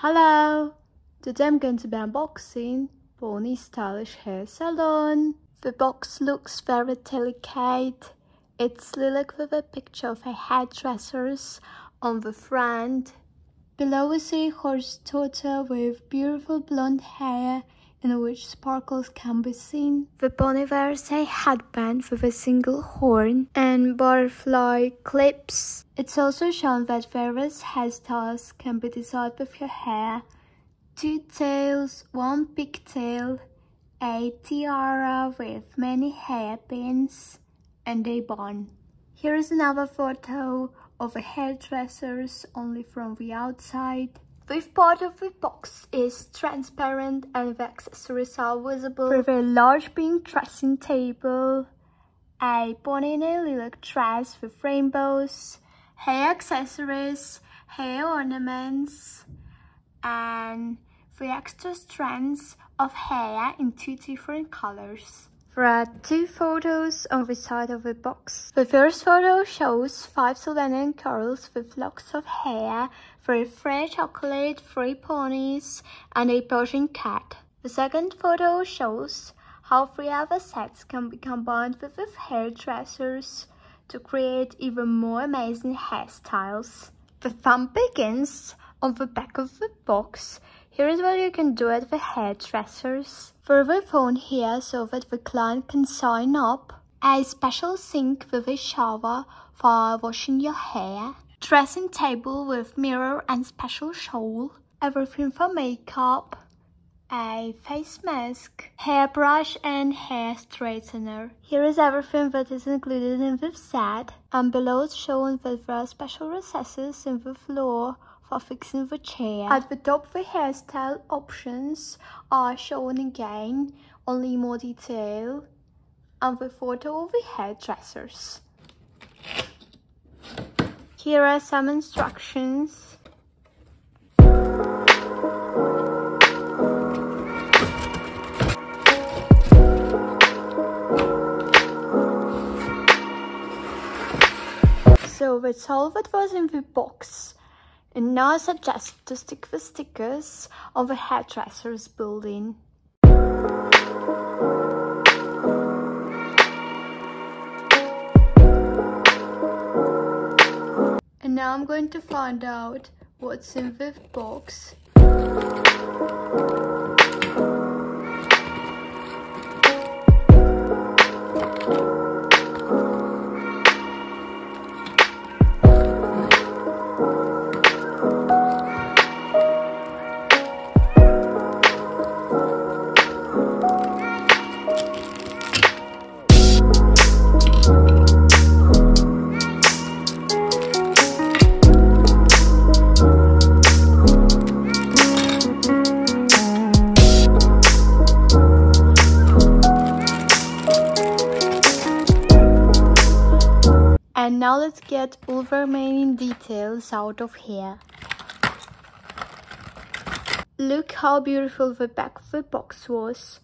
Hello! Today I'm going to be unboxing Bonnie's Stylish Hair Salon. The box looks very delicate. It's lilac with a picture of a hairdressers on the front. Below we see a horse daughter with beautiful blonde hair in which sparkles can be seen. The Bonnie wears a headband with a single horn and butterfly clips. It's also shown that various hairstyles can be designed with your hair. 2 tails, 1 pigtail, a tiara with many hairpins, and a bun. Here is another photo of a hairdressers only from the outside. This part of the box is transparent and the accessories are visible. With a large pink dressing table, a Bonnie in a lilac dress with rainbows, hair accessories, hair ornaments, and 3 extra strands of hair in 2 different colors. There are 2 photos on the side of the box. The first photo shows 5 Sylvanian girls with locks of hair, 3 French chocolate, 3 ponies, and a Persian cat. The second photo shows how 3 other sets can be combined with the hairdressers to create even more amazing hairstyles. The fun begins on the back of the box. Here is what you can do at the hairdressers. Further phone here so that the client can sign up. A special sink with a shower for washing your hair. Dressing table with mirror and special shawl. Everything for makeup. A face mask, hairbrush and hair straightener. Here is everything that is included in the set. And below is shown that there are special recesses in the floor for fixing the chair. At the top, the hairstyle options are shown again, only more detail, and the photo of the hairdressers. Here are some instructions. So that's all that was in the box. And now I suggest to stick the stickers on the hairdressers building. And now I'm going to find out what's in the box. And now let's get all the remaining details out of here. Look how beautiful the back of the box was.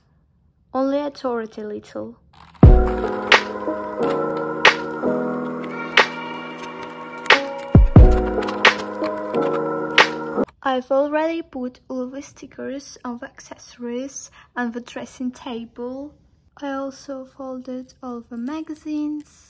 Only I tore it a little. I've already put all the stickers on the accessories and the dressing table. I also folded all the magazines.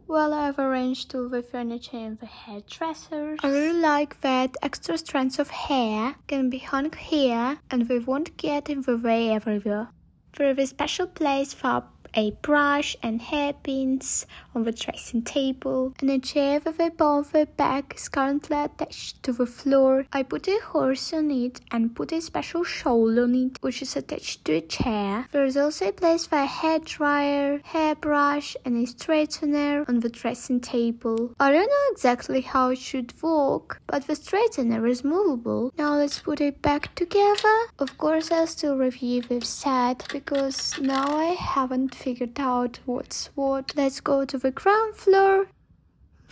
Well, I've arranged all the furniture in the hairdressers. I really like that extra strands of hair can be hung here and they won't get in the way everywhere. There is a special place for a brush and hairpins on the dressing table, and a chair with a bow on the back is currently attached to the floor. I put a horse on it and put a special shawl on it, which is attached to a chair. There is also a place for a hairdryer, hairbrush and a straightener on the dressing table. I don't know exactly how it should work, but the straightener is movable. Now let's put it back together. Of course I'll still review this set because now I haven't figured out what's what. Let's go to the ground floor.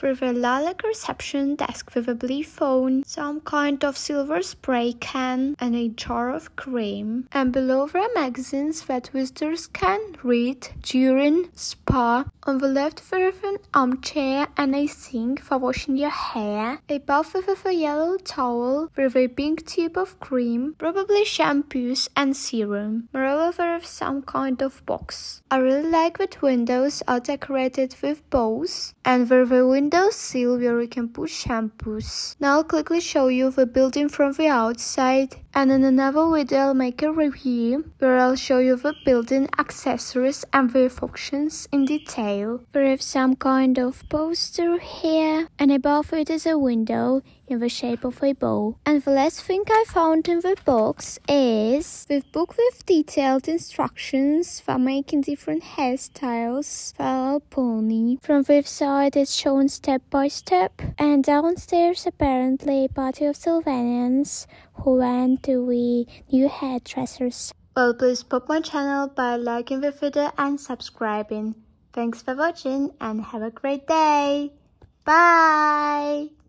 with a lilac reception desk with a blue phone, some kind of silver spray can, and a jar of cream. And below there are magazines that visitors can read during spa. On the left there is an armchair and a sink for washing your hair, a bath with a yellow towel with a pink tube of cream, probably shampoos and serum. Moreover, there is some kind of box. I really like that windows are decorated with bows and with a window sill where you can put shampoos. Now I'll quickly show you the building from the outside, and in another video I'll make a review where I'll show you the building accessories and their functions in detail. There is some kind of poster here, and above it is a window in the shape of a bow. And the last thing I found in the box is the book with detailed instructions for making different hairstyles for our pony. From this side it's shown step by step, and downstairs apparently a party of Sylvanians who went to the new hairdressers. Well, please support my channel by liking the video and subscribing. Thanks for watching and have a great day. Bye!